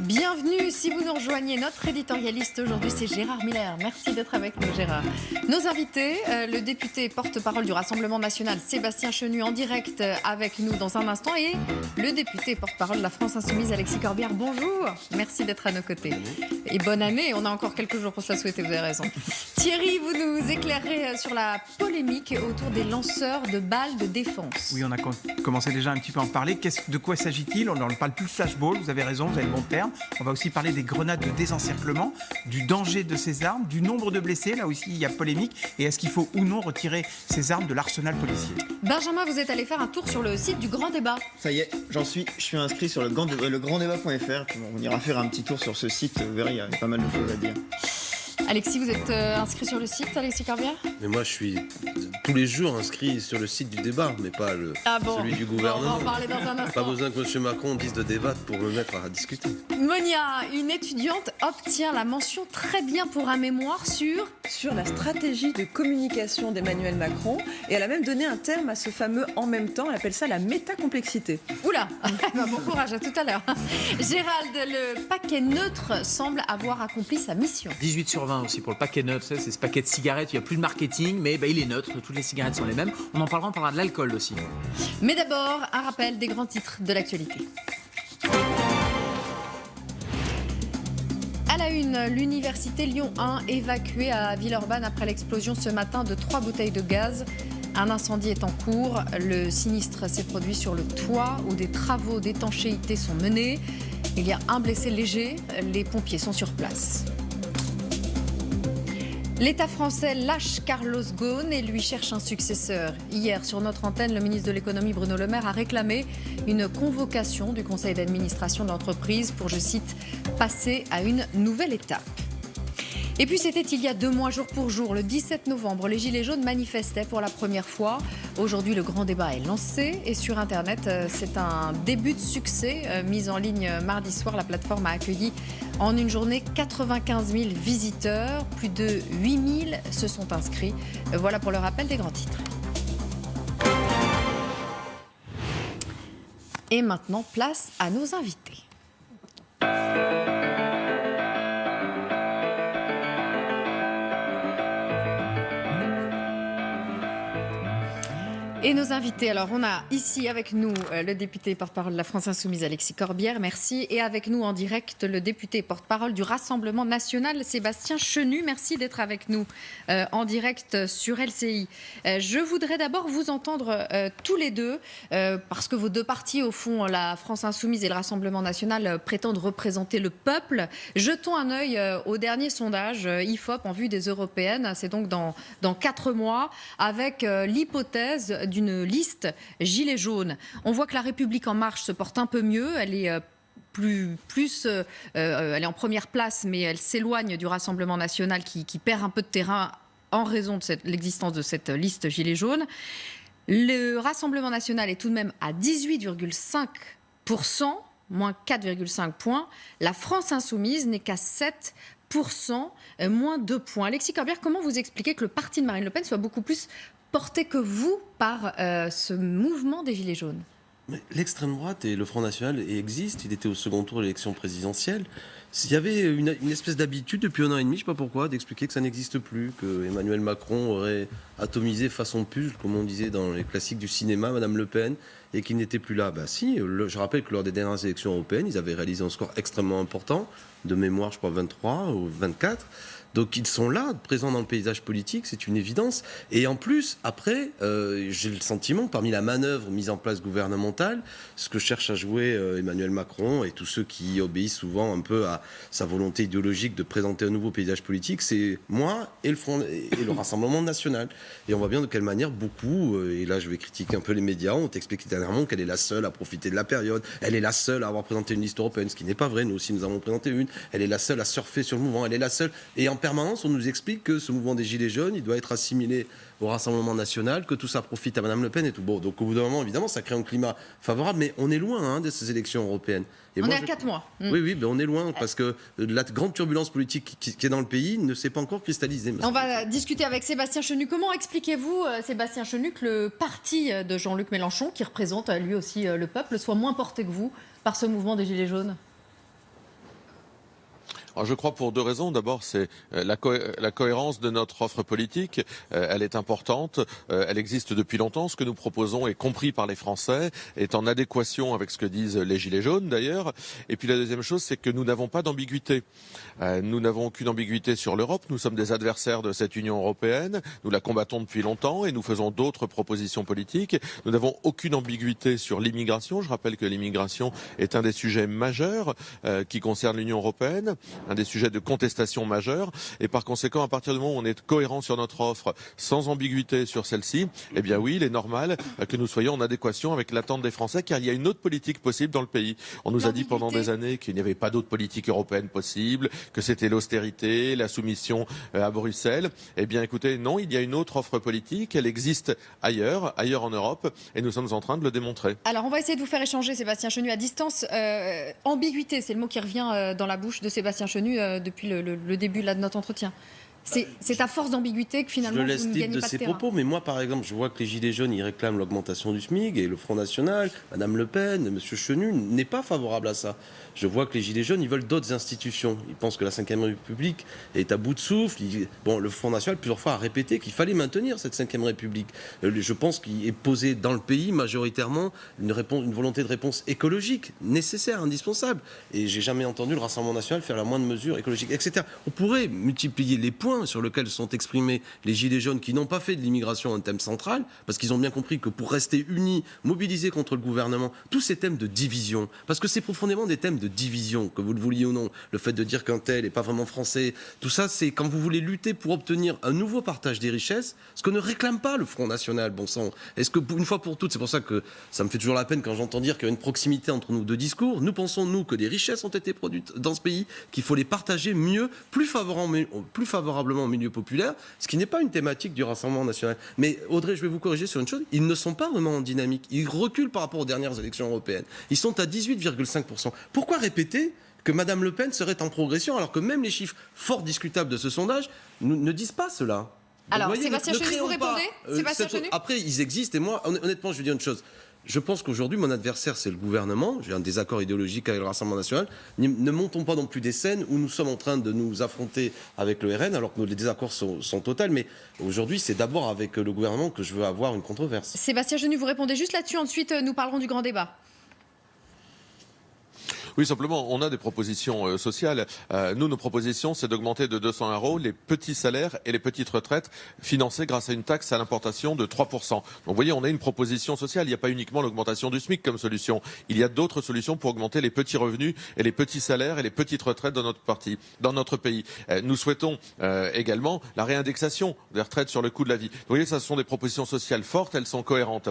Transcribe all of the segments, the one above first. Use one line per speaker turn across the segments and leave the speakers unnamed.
Bienvenue, si vous nous rejoignez, notre éditorialiste aujourd'hui c'est Gérard Miller. Merci d'être avec nous Gérard. Nos invités, le député porte-parole du Rassemblement National Sébastien Chenu en direct avec nous dans un instant et le député porte-parole de la France Insoumise Alexis Corbière. Bonjour, merci d'être à nos côtés. Et bonne année, on a encore quelques jours pour se la souhaiter, vous avez raison. Thierry, vous nous éclairerez sur la polémique autour des lanceurs de balles de défense.
Oui, on a commencé déjà un petit peu à en parler. De quoi s'agit-il? On ne parle plus de flashball, vous avez raison, vous avez le bon terme. On va aussi parler des grenades de désencerclement, du danger de ces armes, du nombre de blessés, là aussi il y a polémique, et est-ce qu'il faut ou non retirer ces armes de l'arsenal policier?
Benjamin, vous êtes allé faire un tour sur le site du Grand Débat.
Ça y est, je suis inscrit sur le granddébat.fr, on ira faire un petit tour sur ce site, vous verrez, il y a pas mal de choses à dire.
Alexis, vous êtes inscrit sur le site, Alexis Corbière?
Mais moi, je suis tous les jours inscrit sur le site du débat, mais pas celui du gouvernement.
On va en parler dans un instant.
Pas besoin que M. Macron dise de débattre pour me mettre à discuter.
Monia, une étudiante obtient la mention très bien pour un mémoire sur
la stratégie de communication d'Emmanuel Macron. Et elle a même donné un terme à ce fameux « en même temps ». Elle appelle ça la métacomplexité.
Oula, bon courage, à tout à l'heure. Gérald, le paquet neutre semble avoir accompli sa mission.
18 sur 20 aussi pour le paquet neutre, c'est ce paquet de cigarettes, il n'y a plus de marketing, mais il est neutre, toutes les cigarettes sont les mêmes. On en parlera, on parlera de l'alcool aussi.
Mais d'abord, un rappel des grands titres de l'actualité. À la une, l'université Lyon 1 évacuée à Villeurbanne après l'explosion ce matin de 3 bouteilles de gaz. Un incendie est en cours. Le sinistre s'est produit sur le toit où des travaux d'étanchéité sont menés. Il y a un blessé léger. Les pompiers sont sur place. L'État français lâche Carlos Ghosn et lui cherche un successeur. Hier, sur notre antenne, le ministre de l'économie Bruno Le Maire a réclamé une convocation du conseil d'administration de l'entreprise pour, je cite, passer à une nouvelle étape. Et puis c'était il y a 2 mois, jour pour jour, le 17 novembre, les Gilets jaunes manifestaient pour la première fois. Aujourd'hui, le grand débat est lancé et sur Internet, c'est un début de succès. Mise en ligne mardi soir, la plateforme a accueilli en une journée 95 000 visiteurs. Plus de 8 000 se sont inscrits. Voilà pour le rappel des grands titres. Et maintenant, place à nos invités. Et nos invités, alors on a ici avec nous le député porte-parole de la France Insoumise Alexis Corbière, merci. Et avec nous en direct le député porte-parole du Rassemblement National Sébastien Chenu, merci d'être avec nous en direct sur LCI. Je voudrais d'abord vous entendre tous les deux, parce que vos deux partis au fond, la France Insoumise et le Rassemblement National, prétendent représenter le peuple. Jetons un œil au dernier sondage IFOP en vue des européennes, c'est donc dans 4 mois, avec l'hypothèse d'une liste Gilets jaunes. On voit que la République en marche se porte un peu mieux, elle est elle est en première place, mais elle s'éloigne du Rassemblement national qui perd un peu de terrain en raison de l'existence de cette liste Gilets jaunes. Le Rassemblement national est tout de même à 18,5%, moins 4,5 points. La France insoumise n'est qu'à 7%, moins 2 points. Alexis Corbière, comment vous expliquez que le parti de Marine Le Pen soit beaucoup plus porté que vous par ce mouvement des Gilets jaunes?
L'extrême droite et le Front National existent. Il était au second tour de l'élection présidentielle. Il y avait une espèce d'habitude depuis 1 an et demi, je ne sais pas pourquoi, d'expliquer que ça n'existe plus, que Emmanuel Macron aurait atomisé façon puzzle, comme on disait dans les classiques du cinéma, Madame Le Pen, et qu'il n'était plus là. Si, je rappelle que lors des dernières élections européennes, ils avaient réalisé un score extrêmement important, de mémoire, je crois, 23 ou 24. Donc ils sont là, présents dans le paysage politique, c'est une évidence. Et en plus, après, j'ai le sentiment, parmi la manœuvre mise en place gouvernementale, ce que cherche à jouer Emmanuel Macron et tous ceux qui obéissent souvent un peu à sa volonté idéologique de présenter un nouveau paysage politique, c'est moi et le Rassemblement national. Et on voit bien de quelle manière beaucoup, et là je vais critiquer un peu les médias, ont expliqué dernièrement qu'elle est la seule à profiter de la période, elle est la seule à avoir présenté une liste européenne, ce qui n'est pas vrai, nous aussi nous avons présenté une, elle est la seule à surfer sur le mouvement, elle est la seule, et en permanence on nous explique que ce mouvement des Gilets jaunes, il doit être assimilé au Rassemblement national, que tout ça profite à Mme Le Pen et tout. Bon, donc au bout d'un moment, évidemment, ça crée un climat favorable, mais on est loin de ces élections européennes. Et
on
moi,
est à 4 mois.
Oui, ben on est loin, parce que la grande turbulence politique qui est dans le pays ne s'est pas encore cristallisée.
On va discuter avec Sébastien Chenu. Comment expliquez-vous, Sébastien Chenu, que le parti de Jean-Luc Mélenchon, qui représente lui aussi le peuple, soit moins porté que vous par ce mouvement des Gilets jaunes ?
Alors je crois pour deux raisons. D'abord, c'est la cohérence de notre offre politique. Elle est importante. Elle existe depuis longtemps. Ce que nous proposons est compris par les Français, est en adéquation avec ce que disent les Gilets jaunes d'ailleurs. Et puis la deuxième chose, c'est que nous n'avons pas d'ambiguïté. Nous n'avons aucune ambiguïté sur l'Europe. Nous sommes des adversaires de cette Union européenne. Nous la combattons depuis longtemps et nous faisons d'autres propositions politiques. Nous n'avons aucune ambiguïté sur l'immigration. Je rappelle que l'immigration est un des sujets majeurs qui concernent l'Union européenne, un des sujets de contestation majeurs. Et par conséquent, à partir du moment où on est cohérent sur notre offre, sans ambiguïté sur celle-ci, eh bien oui, il est normal que nous soyons en adéquation avec l'attente des Français, car il y a une autre politique possible dans le pays. On nous a dit pendant des années qu'il n'y avait pas d'autre politique européenne possible, que c'était l'austérité, la soumission à Bruxelles. Eh bien écoutez, non, il y a une autre offre politique, elle existe ailleurs en Europe, et nous sommes en train de le démontrer.
Alors on va essayer de vous faire échanger, Sébastien Chenu, à distance. Ambiguïté, c'est le mot qui revient dans la bouche de Sébastien Chenu depuis le début de notre entretien. C'est à force d'ambiguïté que finalement vous ne gagnez pas de terrain. Je le laisse libre de ses propos,
mais moi par exemple, je vois que les Gilets jaunes, ils réclament l'augmentation du SMIC et le Front National, Mme Le Pen, M. Chenu n'est pas favorable à ça. Je vois que les Gilets jaunes, ils veulent d'autres institutions. Ils pensent que la Ve République est à bout de souffle. Bon, le Front National, plusieurs fois, a répété qu'il fallait maintenir cette Ve République. Je pense qu'il est posé dans le pays, majoritairement, une volonté de réponse écologique, nécessaire, indispensable. Et j'ai jamais entendu le Rassemblement national faire la moindre mesure écologique, etc. On pourrait multiplier les points sur lesquels sont exprimés les Gilets jaunes qui n'ont pas fait de l'immigration un thème central, parce qu'ils ont bien compris que pour rester unis, mobilisés contre le gouvernement, tous ces thèmes de division, parce que c'est profondément des thèmes de division, que vous le vouliez ou non, le fait de dire qu'un tel n'est pas vraiment français, tout ça, c'est quand vous voulez lutter pour obtenir un nouveau partage des richesses, ce que ne réclame pas le Front National, bon sang. Est-ce que, une fois pour toutes, c'est pour ça que ça me fait toujours la peine quand j'entends dire qu'il y a une proximité entre nous deux discours, nous pensons, nous, que des richesses ont été produites dans ce pays, qu'il faut les partager mieux, plus favorablement au milieu populaire, ce qui n'est pas une thématique du Rassemblement national. Mais Audrey, je vais vous corriger sur une chose, ils ne sont pas vraiment en dynamique, ils reculent par rapport aux dernières élections européennes. Ils sont à 18,5%. Pourquoi répéter que Mme Le Pen serait en progression alors que même les chiffres fort discutables de ce sondage ne disent pas cela? Donc,
alors,
voyez,
Sébastien Chenu, vous répondez Sébastien Chenu.
Après, ils existent et moi, honnêtement, je vais dire une chose. Je pense qu'aujourd'hui, mon adversaire, c'est le gouvernement. J'ai un désaccord idéologique avec le Rassemblement national. Ne montons pas non plus des scènes où nous sommes en train de nous affronter avec le RN, alors que les désaccords sont totaux. Mais aujourd'hui, c'est d'abord avec le gouvernement que je veux avoir une controverse.
Sébastien Chenu, vous répondez juste là-dessus. Ensuite, nous parlerons du grand débat.
Oui, simplement, on a des propositions sociales. Nos propositions, c'est d'augmenter de 200 € les petits salaires et les petites retraites financées grâce à une taxe à l'importation de 3%. Donc, vous voyez, on a une proposition sociale. Il n'y a pas uniquement l'augmentation du SMIC comme solution. Il y a d'autres solutions pour augmenter les petits revenus et les petits salaires et les petites retraites dans notre pays. Nous souhaitons également la réindexation des retraites sur le coût de la vie. Vous voyez, ça, ce sont des propositions sociales fortes. Elles sont cohérentes.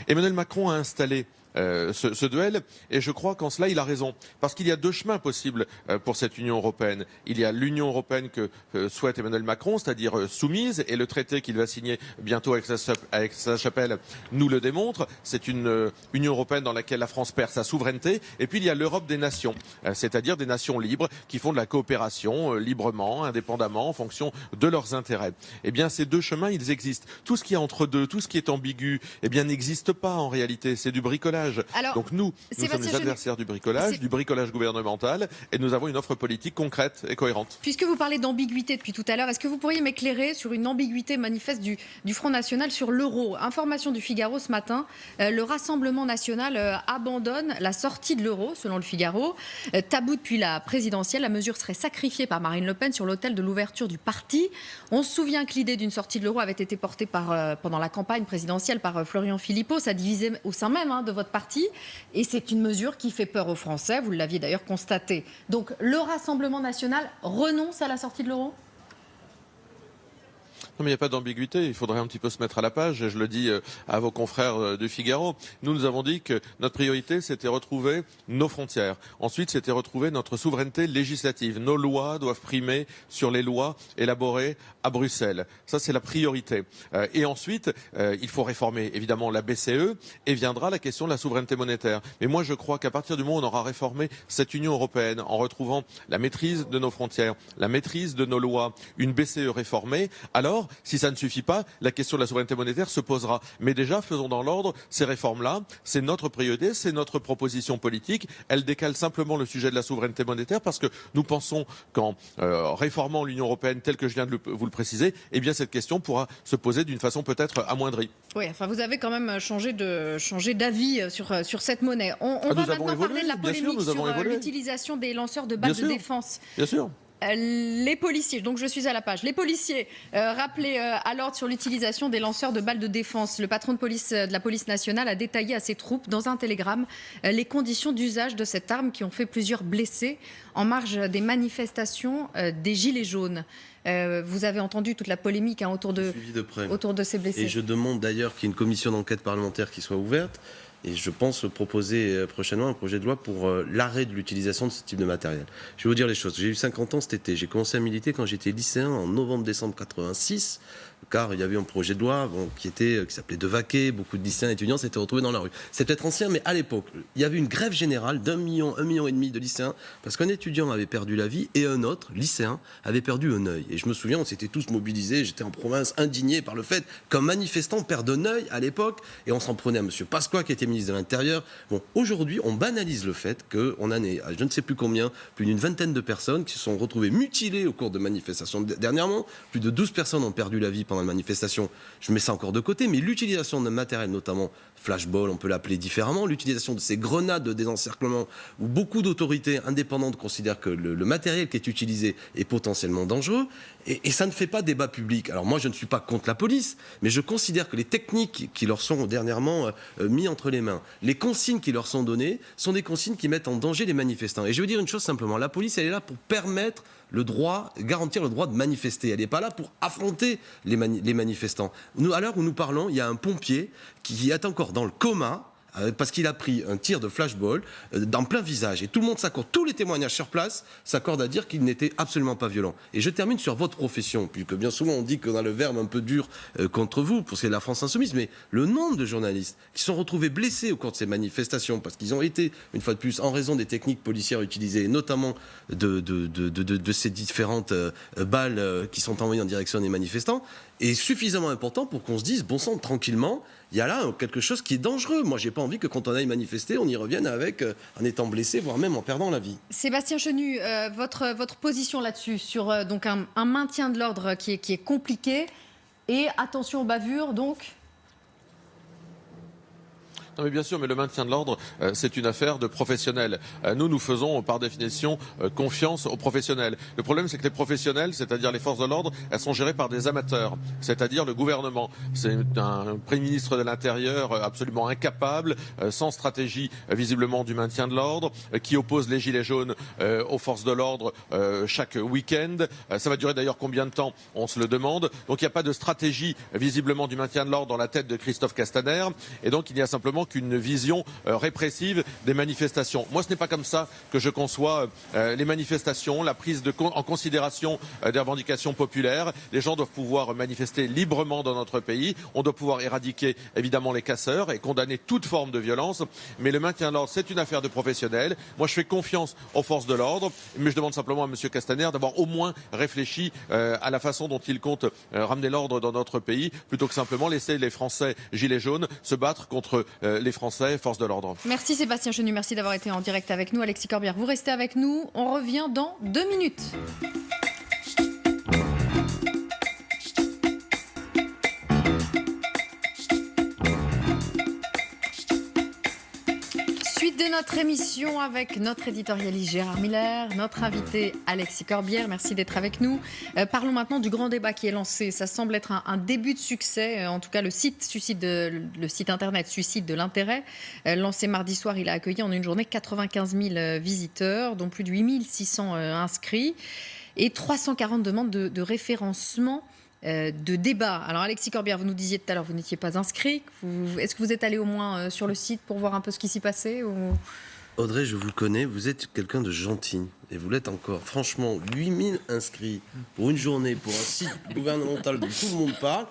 Emmanuel Macron a installé ce duel, et je crois qu'en cela il a raison, parce qu'il y a deux chemins possibles pour cette Union européenne. Il y a l'Union européenne que souhaite Emmanuel Macron, c'est-à-dire soumise, et le traité qu'il va signer bientôt avec sa chapelle nous le démontre. C'est une Union européenne dans laquelle la France perd sa souveraineté, et puis il y a l'Europe des nations, c'est-à-dire des nations libres qui font de la coopération librement, indépendamment, en fonction de leurs intérêts. Eh bien, ces deux chemins, ils existent. Tout ce qui est entre deux, tout ce qui est ambigu, eh bien, n'existe pas en réalité. C'est du bricolage. Alors, donc nous sommes les adversaires du bricolage gouvernemental, et nous avons une offre politique concrète et cohérente.
Puisque vous parlez d'ambiguïté depuis tout à l'heure, est-ce que vous pourriez m'éclairer sur une ambiguïté manifeste du Front National sur l'euro? Information du Figaro ce matin, le Rassemblement National abandonne la sortie de l'euro, selon le Figaro. Tabou depuis la présidentielle, la mesure serait sacrifiée par Marine Le Pen sur l'autel de l'ouverture du parti. On se souvient que l'idée d'une sortie de l'euro avait été portée pendant la campagne présidentielle par Florian Philippot. Ça divisait au sein même de votre parti, et c'est une mesure qui fait peur aux Français, vous l'aviez d'ailleurs constaté. Donc le Rassemblement national renonce à la sortie de l'euro?
Non, mais il n'y a pas d'ambiguïté. Il faudrait un petit peu se mettre à la page. Et je le dis à vos confrères du Figaro. Nous avons dit que notre priorité, c'était retrouver nos frontières. Ensuite, c'était retrouver notre souveraineté législative. Nos lois doivent primer sur les lois élaborées à Bruxelles. Ça, c'est la priorité. Et ensuite, il faut réformer évidemment la BCE et viendra la question de la souveraineté monétaire. Mais moi, je crois qu'à partir du moment où on aura réformé cette Union européenne en retrouvant la maîtrise de nos frontières, la maîtrise de nos lois, une BCE réformée, alors, si ça ne suffit pas, la question de la souveraineté monétaire se posera. Mais déjà, faisons dans l'ordre ces réformes-là. C'est notre priorité, c'est notre proposition politique. Elle décale simplement le sujet de la souveraineté monétaire parce que nous pensons qu'en réformant l'Union européenne telle que je viens de vous le préciser, eh bien cette question pourra se poser d'une façon peut-être amoindrie.
Oui, enfin vous avez quand même changé d'avis sur cette monnaie. On va maintenant parler de la polémique sur l'utilisation des lanceurs de balles de défense.
Bien sûr.
Les policiers, donc je suis à la page, les policiers rappelés à l'ordre sur l'utilisation des lanceurs de balles de défense. Le patron de la police nationale a détaillé à ses troupes dans un télégramme les conditions d'usage de cette arme qui ont fait plusieurs blessés en marge des manifestations des Gilets jaunes. Vous avez entendu toute la polémique autour de ces blessés.
Et je demande d'ailleurs qu'il y ait une commission d'enquête parlementaire qui soit ouverte. Et je pense proposer prochainement un projet de loi pour l'arrêt de l'utilisation de ce type de matériel. Je vais vous dire les choses. J'ai eu 50 ans cet été. J'ai commencé à militer quand j'étais lycéen en novembre-décembre 86, car il y avait un projet de loi qui s'appelait De Vaquet. Beaucoup de lycéens et étudiants s'étaient retrouvés dans la rue. C'est peut-être ancien, mais à l'époque, il y avait une grève générale d'1 million, 1,5 million de lycéens, parce qu'un étudiant avait perdu la vie et un autre, lycéen, avait perdu un œil. Et je me souviens, on s'était tous mobilisés. J'étais en province indigné par le fait qu'un manifestant perde un œil à l'époque, et on s'en prenait à M. Pasqua, qui était ministre de l'Intérieur. Bon, aujourd'hui, on banalise le fait qu'on en est, je ne sais plus combien, plus d'une vingtaine de personnes qui se sont retrouvées mutilées au cours de manifestations. Dernièrement, plus de 12 personnes ont perdu la vie pendant une manifestation. Je mets ça encore de côté, mais l'utilisation de matériel, notamment flashball, on peut l'appeler différemment, l'utilisation de ces grenades de désencerclement, où beaucoup d'autorités indépendantes considèrent que le matériel qui est utilisé est potentiellement dangereux, et ça ne fait pas débat public. Alors moi, je ne suis pas contre la police, mais je considère que les techniques qui leur sont dernièrement mises entre les mains, les consignes qui leur sont données, sont des consignes qui mettent en danger les manifestants. Et je veux dire une chose simplement, la police, elle est là pour permettre garantir le droit de manifester. Elle n'est pas là pour affronter les manifestants. À l'heure où nous parlons, il y a un pompier qui est encore dans le coma, parce qu'il a pris un tir de flashball dans plein visage. Et tout le monde s'accorde, tous les témoignages sur place s'accordent à dire qu'il n'était absolument pas violent. Et je termine sur votre profession, puisque bien souvent on dit qu'on a le verbe un peu dur contre vous, pour ce qui est de la France insoumise, mais le nombre de journalistes qui sont retrouvés blessés au cours de ces manifestations, parce qu'ils ont été, une fois de plus, en raison des techniques policières utilisées, notamment de ces différentes balles qui sont envoyées en direction des manifestants, est suffisamment important pour qu'on se dise, bon sang, tranquillement, il y a là quelque chose qui est dangereux. Moi, j'ai pas envie que quand on aille manifester, on y revienne en étant blessé, voire même en perdant la vie.
Sébastien Chenu, votre position là-dessus, sur donc un maintien de l'ordre qui est compliqué, et attention aux bavures, donc.
Non mais bien sûr, mais le maintien de l'ordre, c'est une affaire de professionnels. Nous faisons par définition confiance aux professionnels. Le problème, c'est que les professionnels, c'est-à-dire les forces de l'ordre, elles sont gérées par des amateurs, c'est-à-dire le gouvernement. C'est un Premier ministre de l'Intérieur absolument incapable, sans stratégie visiblement du maintien de l'ordre, qui oppose les gilets jaunes aux forces de l'ordre chaque week-end. Ça va durer d'ailleurs combien de temps? On se le demande. Donc il n'y a pas de stratégie visiblement du maintien de l'ordre dans la tête de Christophe Castaner. Et donc il y a simplement qu'une vision répressive des manifestations. Moi, ce n'est pas comme ça que je conçois les manifestations, la prise en considération des revendications populaires. Les gens doivent pouvoir manifester librement dans notre pays. On doit pouvoir éradiquer évidemment les casseurs et condamner toute forme de violence. Mais le maintien de l'ordre, c'est une affaire de professionnels. Moi, je fais confiance aux forces de l'ordre, mais je demande simplement à M. Castaner d'avoir au moins réfléchi à la façon dont il compte ramener l'ordre dans notre pays, plutôt que simplement laisser les Français gilets jaunes se battre contre les Français, forces de l'ordre.
Merci Sébastien Chenu, merci d'avoir été en direct avec nous. Alexis Corbière, vous restez avec nous. On revient dans 2 minutes. Suite de notre émission avec notre éditorialiste Gérard Miller, notre invité Alexis Corbière, merci d'être avec nous. Parlons maintenant du grand débat qui est lancé. Ça semble être un début de succès. En tout cas, le site internet suscite de l'intérêt. Lancé mardi soir, il a accueilli en une journée 95 000 visiteurs, dont plus de 8 600 inscrits et 340 demandes de référencement de débat. Alors Alexis Corbière, vous nous disiez tout à l'heure, vous n'étiez pas inscrit. Est-ce que vous êtes allé au moins sur le site pour voir un peu ce qui s'y passait ou...
Audrey, je vous connais, vous êtes quelqu'un de gentil. Et vous l'êtes encore. Franchement, 8000 inscrits pour une journée, pour un site gouvernemental dont tout le monde parle,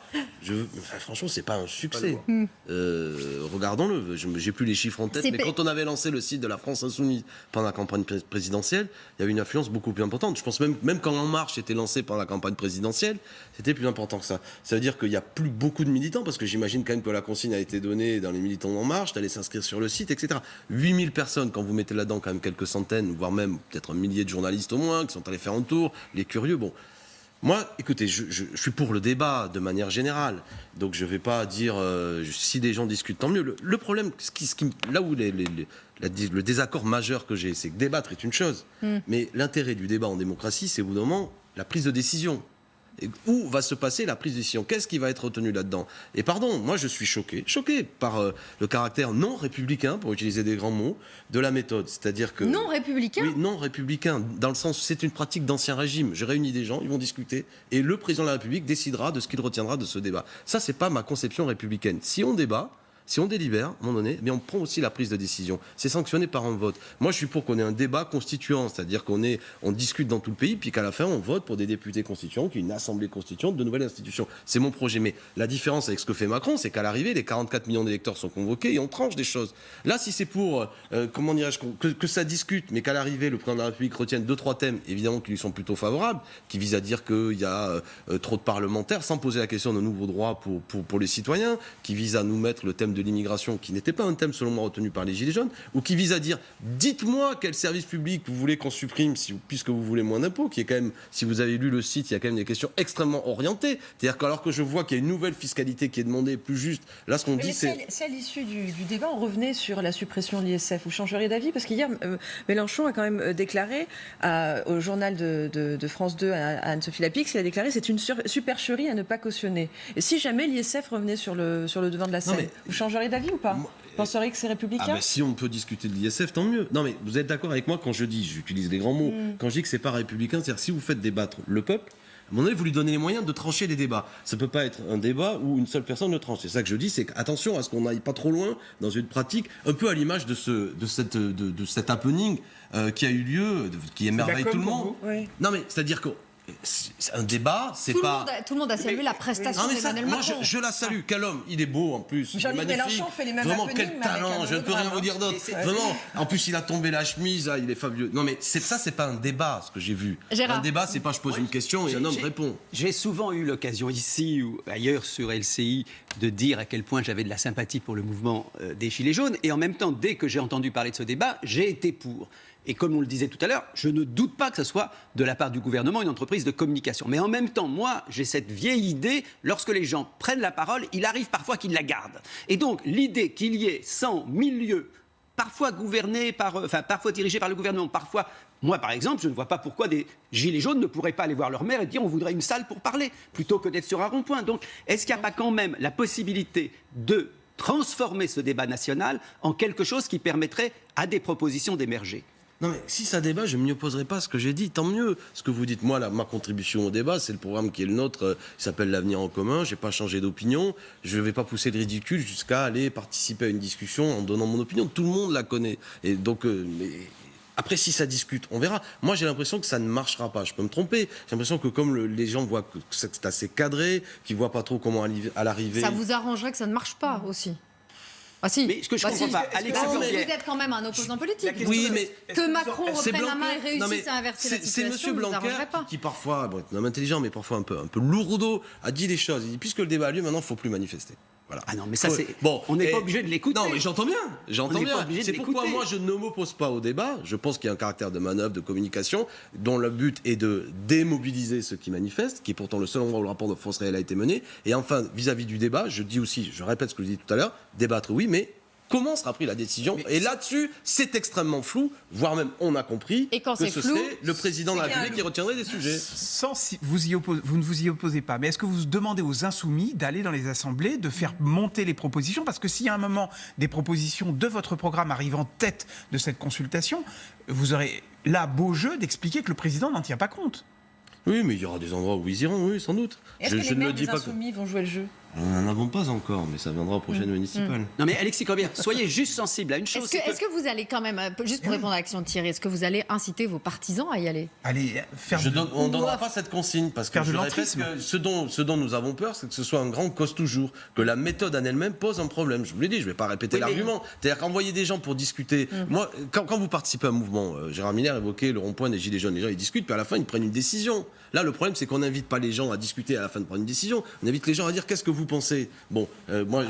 franchement, c'est pas un succès. Regardons-le. J'ai plus les chiffres en tête, mais quand on avait lancé le site de la France Insoumise pendant la campagne présidentielle, il y avait une influence beaucoup plus importante. Je pense même quand En Marche était lancé pendant la campagne présidentielle, c'était plus important que ça. Ça veut dire qu'il n'y a plus beaucoup de militants, parce que j'imagine quand même que la consigne a été donnée dans les militants d'En Marche, d'aller s'inscrire sur le site, etc. 8000 personnes, quand vous mettez là-dedans quand même quelques centaines, voire même peut-être un millier de journalistes au moins, qui sont allés faire un tour, les curieux, bon. Moi, écoutez, je suis pour le débat de manière générale, donc je ne vais pas dire si des gens discutent, tant mieux. Le problème, là où le désaccord majeur que j'ai, c'est que débattre est une chose, mais l'intérêt du débat en démocratie, c'est au bout d'un moment la prise de décision. Et où va se passer la prise de décision? Qu'est-ce qui va être retenu là-dedans? Et pardon, moi je suis choqué par le caractère non républicain, pour utiliser des grands mots, de la méthode. C'est-à-dire que...
Non républicain?
Oui, non républicain, dans le sens où c'est une pratique d'ancien régime. J'ai réuni des gens, ils vont discuter, et le président de la République décidera de ce qu'il retiendra de ce débat. Ça, c'est pas ma conception républicaine. Si on débat, si on délibère, à un moment donné, mais on prend aussi la prise de décision. C'est sanctionné par un vote. Moi, je suis pour qu'on ait un débat constituant, c'est-à-dire on discute dans tout le pays, puis qu'à la fin, on vote pour des députés constituants, qu'il y ait une assemblée constituante de nouvelles institutions. C'est mon projet. Mais la différence avec ce que fait Macron, c'est qu'à l'arrivée, les 44 millions d'électeurs sont convoqués et on tranche des choses. Là, si c'est pour, comment dirais-je, que ça discute, mais qu'à l'arrivée, le président de la République retienne 2-3 thèmes, évidemment, qui lui sont plutôt favorables, qui visent à dire qu'il y a trop de parlementaires, sans poser la question de nouveaux droits pour les citoyens, qui visent à nous mettre le thème de l'immigration, qui n'était pas un thème selon moi retenu par les Gilets jaunes, ou qui vise à dire dites-moi quel service public vous voulez qu'on supprime puisque vous voulez moins d'impôts, qui est quand même, si vous avez lu le site, il y a quand même des questions extrêmement orientées. C'est-à-dire qu'alors que je vois qu'il y a une nouvelle fiscalité qui est demandée plus juste, là ce qu'on dit c'est...
Si à l'issue du débat on revenait sur la suppression de l'ISF, vous changeriez d'avis? Parce qu'hier Mélenchon a quand même déclaré au journal de France 2 à Anne-Sophie Lapix, il a déclaré c'est une supercherie à ne pas cautionner. Et si jamais l'ISF revenait sur le devant de la scène, vous changeriez d'avis ou pas? Vous penseriez que c'est républicain?
Si on peut discuter de l'ISF, tant mieux. Non mais vous êtes d'accord avec moi quand j'utilise les grands mots, quand je dis que c'est pas républicain, c'est-à-dire si vous faites débattre le peuple, à un moment donné, vous lui donnez les moyens de trancher les débats. Ça ne peut pas être un débat où une seule personne le tranche. C'est ça que je dis, c'est attention à ce qu'on n'aille pas trop loin dans une pratique, un peu à l'image de cet happening qui a eu lieu, qui émerveille tout le monde. Non mais c'est-à-dire que un débat, c'est pas...
Tout le monde a salué la prestation d'Emmanuel Macron.
Moi, je la salue. Quel homme, il est beau en plus.
Jean-Luc Mélenchon fait les mêmes
vraiment, quel talent. Je ne peux rien vous dire d'autre. Vraiment. En plus, il a tombé la chemise, il est fabuleux. Non, mais ça, c'est pas un débat, ce que j'ai vu.
Gérard.
Un débat, c'est pas je pose une question et un homme répond.
J'ai souvent eu l'occasion ici ou ailleurs sur LCI de dire à quel point j'avais de la sympathie pour le mouvement des Gilets jaunes. Et en même temps, dès que j'ai entendu parler de ce débat, j'ai été pour. Et comme on le disait tout à l'heure, je ne doute pas que ce soit de la part du gouvernement une entreprise de communication. Mais en même temps, moi, j'ai cette vieille idée, lorsque les gens prennent la parole, il arrive parfois qu'ils la gardent. Et donc, l'idée qu'il y ait 100 milieux, parfois parfois dirigés par le gouvernement, parfois... Moi, par exemple, je ne vois pas pourquoi des Gilets jaunes ne pourraient pas aller voir leur maire et dire on voudrait une salle pour parler, plutôt que d'être sur un rond-point. Donc, est-ce qu'il n'y a pas quand même la possibilité de transformer ce débat national en quelque chose qui permettrait à des propositions d'émerger?
Non mais si ça débat, je ne m'y opposerai pas à ce que j'ai dit, tant mieux. Ce que vous dites, moi, ma contribution au débat, c'est le programme qui est le nôtre, qui s'appelle l'Avenir en commun. Je n'ai pas changé d'opinion. Je ne vais pas pousser le ridicule jusqu'à aller participer à une discussion en donnant mon opinion. Tout le monde la connaît. Et donc, après, si ça discute, on verra. Moi, j'ai l'impression que ça ne marchera pas. Je peux me tromper. J'ai l'impression que comme les gens voient que c'est assez cadré, qu'ils ne voient pas trop comment à l'arrivée...
Ça vous arrangerait que ça ne marche pas aussi? Ah si.
Mais ce que je comprends pas, Alexis Corbière...
Vous êtes quand même un opposant politique.
Oui, mais
que Macron reprenne la main et réussisse à inverser la situation,
c'est Monsieur Blanquer qui parfois, bon, est un homme intelligent, mais parfois un peu lourdeau, a dit des choses. Il dit puisque le débat a lieu, maintenant, il ne faut plus manifester. Voilà.
Ah non, mais ça c'est... Bon, on n'est pas obligé de l'écouter.
Non, mais j'entends bien. C'est pourquoi moi je ne m'oppose pas au débat. Je pense qu'il y a un caractère de manœuvre, de communication, dont le but est de démobiliser ceux qui manifestent, qui est pourtant le seul endroit où le rapport de force réelle a été mené. Et enfin, vis-à-vis du débat, je dis aussi, je répète ce que je dis tout à l'heure, débattre oui, mais comment sera prise la décision? Et là-dessus, c'est extrêmement flou, voire même on a compris
et quand
que
c'est
ce
flou,
serait le président de la République qui retiendrait des sujets.
Vous ne vous y opposez pas, mais est-ce que vous demandez aux insoumis d'aller dans les assemblées, de faire monter les propositions? Parce que s'il y a un moment, des propositions de votre programme arrivent en tête de cette consultation, vous aurez là beau jeu d'expliquer que le président n'en tient pas compte.
Oui, mais il y aura des endroits où ils iront, oui, sans doute.
Est-ce que les maires des Insoumis vont jouer le jeu?
Nous n'en avons pas encore, mais ça viendra aux prochaines municipales.
Non mais Alexis Corbière, soyez juste sensible à une chose.
Est-ce que vous allez quand même, juste pour répondre à l'action de Thierry, est-ce que vous allez inciter vos partisans à y aller?
Allez,
On ne donnera pas cette consigne, parce que je répète que ce dont nous avons peur, c'est que ce soit un grand cause toujours, que la méthode en elle-même pose un problème. Je vous l'ai dit, je ne vais pas répéter l'argument. C'est-à-dire qu'envoyer des gens pour discuter... Moi, quand vous participez à un mouvement, Gérard Miller évoquait le rond-point des Gilets jaunes, les gens ils discutent, puis à la fin ils prennent une décision. Là, le problème, c'est qu'on n'invite pas les gens à discuter à la fin de prendre une décision, on invite les gens à dire qu'est-ce que vous pensez. Bon, moi,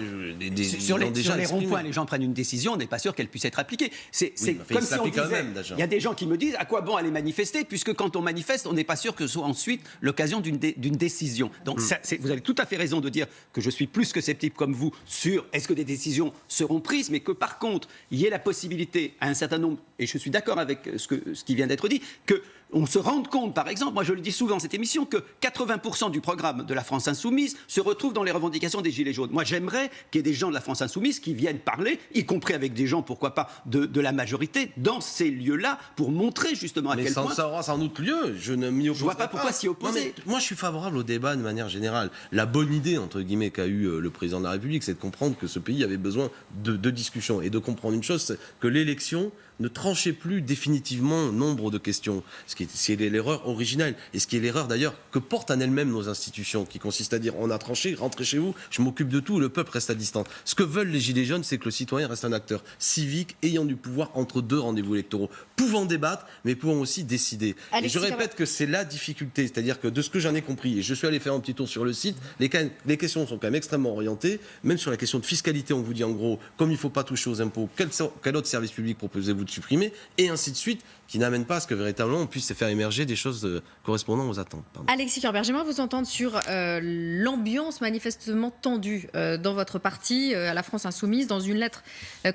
sur les ronds-points, les gens prennent une décision, on n'est pas sûr qu'elle puisse être appliquée. C'est comme si on disait, il y a des gens qui me disent à quoi bon aller manifester, puisque quand on manifeste, on n'est pas sûr que ce soit ensuite l'occasion d'une décision. Donc vous avez tout à fait raison de dire que je suis plus que sceptique comme vous sur est-ce que des décisions seront prises, mais que par contre, il y ait la possibilité à un certain nombre, et je suis d'accord avec ce qui vient d'être dit, que on se rende compte, par exemple, moi je le dis souvent dans cette émission, que 80% du programme de la France Insoumise se retrouve dans les revendications des Gilets jaunes. Moi j'aimerais qu'il y ait des gens de la France Insoumise qui viennent parler, y compris avec des gens, pourquoi pas, de la majorité, dans ces lieux-là, pour montrer justement à quel point...
Mais ça aura sans doute lieu, je ne m'y oppose pas.
Je vois pas pourquoi s'y opposer.
Moi je suis favorable au débat de manière générale. La bonne idée, entre guillemets, qu'a eu le président de la République, c'est de comprendre que ce pays avait besoin de discussion, et de comprendre une chose, c'est que l'élection ne tranchait plus définitivement nombre de questions, ce qui est l'erreur originelle, et ce qui est l'erreur d'ailleurs que portent en elles-mêmes nos institutions, qui consiste à dire on a tranché, rentrez chez vous, je m'occupe de tout, le peuple reste à distance. Ce que veulent les Gilets jaunes, c'est que le citoyen reste un acteur civique ayant du pouvoir entre deux rendez-vous électoraux, pouvant débattre, mais pouvant aussi décider.
Alexis,
et je répète que c'est la difficulté, c'est-à-dire que de ce que j'en ai compris, et je suis allé faire un petit tour sur le site, les questions sont quand même extrêmement orientées, même sur la question de fiscalité, on vous dit en gros, comme il ne faut pas toucher aux impôts, quel autre service public proposez-vous de supprimer, et ainsi de suite, qui n'amène pas à ce que véritablement on puisse faire émerger des choses correspondant aux attentes. Pardon.
Alexis Corbière, j'aimerais vous entendre sur l'ambiance manifestement tendue dans votre parti, à la France Insoumise. Dans une lettre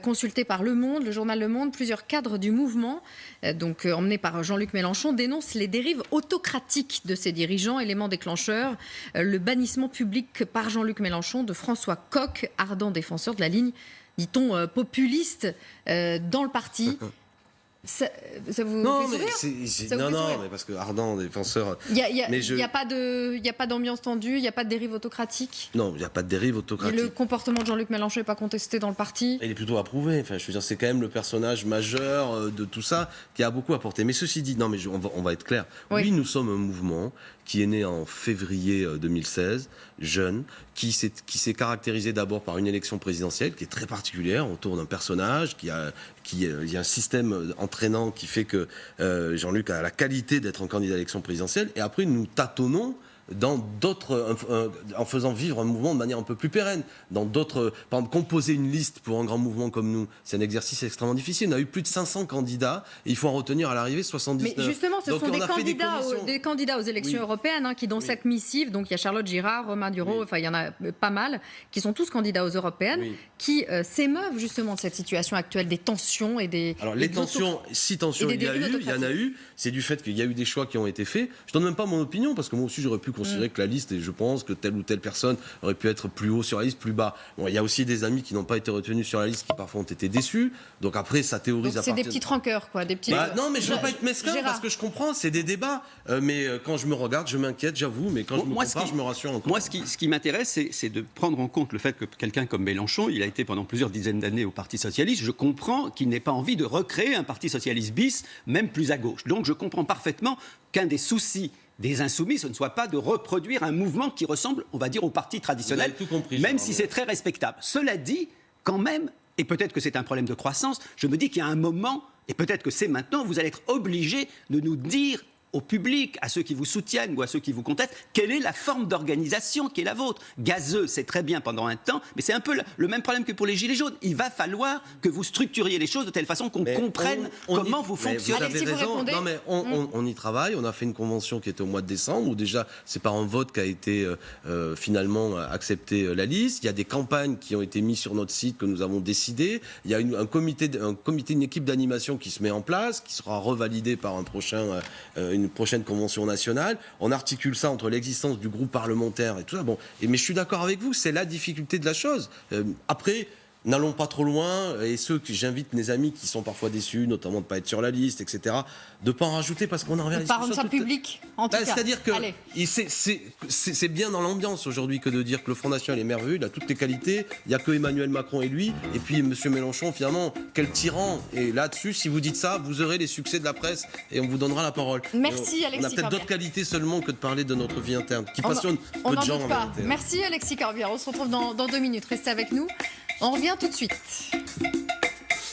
consultée par Le Monde, le journal Le Monde, plusieurs cadres du mouvement, emmenés par Jean-Luc Mélenchon, dénoncent les dérives autocratiques de ses dirigeants, élément déclencheur, le bannissement public par Jean-Luc Mélenchon de François Coq, ardent défenseur de la ligne, dit-on, populiste dans le parti. Ça vous fait sourire?
Mais parce que ardent défenseur.
Il n'y a pas d'ambiance tendue, il n'y a pas de dérive autocratique.
Non, il n'y a pas de dérive autocratique.
Et le comportement de Jean-Luc Mélenchon n'est pas contesté dans le parti.
Il est plutôt approuvé. Enfin, je veux dire, c'est quand même le personnage majeur de tout ça qui a beaucoup apporté. Mais ceci dit, non, mais on va être clair. Oui, nous sommes un mouvement qui est né en février 2016, jeune, qui s'est caractérisé d'abord par une élection présidentielle qui est très particulière autour d'un personnage il y a un système entraînant qui fait que Jean-Luc a la qualité d'être un candidat à l'élection présidentielle, et après nous tâtonnons dans d'autres, en faisant vivre un mouvement de manière un peu plus pérenne. Dans d'autres, par exemple, composer une liste pour un grand mouvement comme nous, c'est un exercice extrêmement difficile. On a eu plus de 500 candidats et il faut en retenir à l'arrivée 79.
Mais justement, ce sont des candidats aux élections européennes qui, dans cette missive, donc il y a Charlotte Girard, Romain Dureau, enfin il y en a pas mal, qui sont tous candidats aux européennes, qui s'émeuvent justement de cette situation actuelle, des tensions et des...
Alors les tensions, si tensions il y en a eu, c'est du fait qu'il y a eu des choix qui ont été faits. Je donne même pas mon opinion, parce que moi aussi j'aurais pu considérer que la liste, et je pense que telle ou telle personne aurait pu être plus haut sur la liste, plus bas. Bon, il y a aussi des amis qui n'ont pas été retenus sur la liste, qui parfois ont été déçus. Donc après, ça théorise
donc, à partir... C'est des petites rancœurs, quoi. Des petites...
non, mais je ne veux pas être mesquin, parce que je comprends, c'est des débats. Mais quand je me regarde, je m'inquiète, j'avoue, mais quand je me compare, je me rassure encore.
Moi, ce qui m'intéresse, c'est de prendre en compte le fait que quelqu'un comme Mélenchon, il a été pendant plusieurs dizaines d'années au Parti Socialiste. Je comprends qu'il n'ait pas envie de recréer un Parti Socialiste bis, même plus à gauche. Donc je comprends parfaitement qu'un des soucis des Insoumis, ce ne soit pas de reproduire un mouvement qui ressemble, on va dire, au parti traditionnel,
tout compris,
même si c'est très respectable. Cela dit, quand même, et peut-être que c'est un problème de croissance, je me dis qu'il y a un moment, et peut-être que c'est maintenant, vous allez être obligé de nous dire au public, à ceux qui vous soutiennent ou à ceux qui vous contestent, quelle est la forme d'organisation qui est la vôtre. Gazeux, c'est très bien pendant un temps, mais c'est un peu le même problème que pour les Gilets jaunes. Il va falloir que vous structuriez les choses de telle façon qu'on comprenne comment vous fonctionnez.
Vous avez raison. Non, mais on y travaille. On a fait une convention qui était au mois de décembre, où déjà, c'est par un vote qu'a été finalement accepté la liste. Il y a des campagnes qui ont été mises sur notre site que nous avons décidées. Il y a un comité, une équipe d'animation qui se met en place, qui sera revalidée par une prochaine convention nationale. On articule ça entre l'existence du groupe parlementaire et tout ça. Bon, mais je suis d'accord avec vous, c'est la difficulté de la chose. Après, n'allons pas trop loin, et ceux que j'invite, mes amis qui sont parfois déçus, notamment de ne pas être sur la liste, etc., de ne pas en rajouter parce qu'on en revient à la
Par
discussion
ça public, en tout cas.
C'est-à-dire que
Allez.
c'est bien dans l'ambiance aujourd'hui que de dire que le Front National est merveilleux, il a toutes les qualités, il n'y a que Emmanuel Macron et lui, et puis M. Mélenchon, finalement, quel tyran. Et là-dessus, si vous dites ça, vous aurez les succès de la presse et on vous donnera la parole.
Merci, Alexis
On a peut-être
Corbière.
d'autres qualités seulement que de parler de notre vie interne, qui passionne
On
peu de
n'en
gens.
doute
en
pas.
réalité.
Merci Alexis Corbière. On se retrouve dans 2 minutes. Restez avec nous. On revient tout de suite.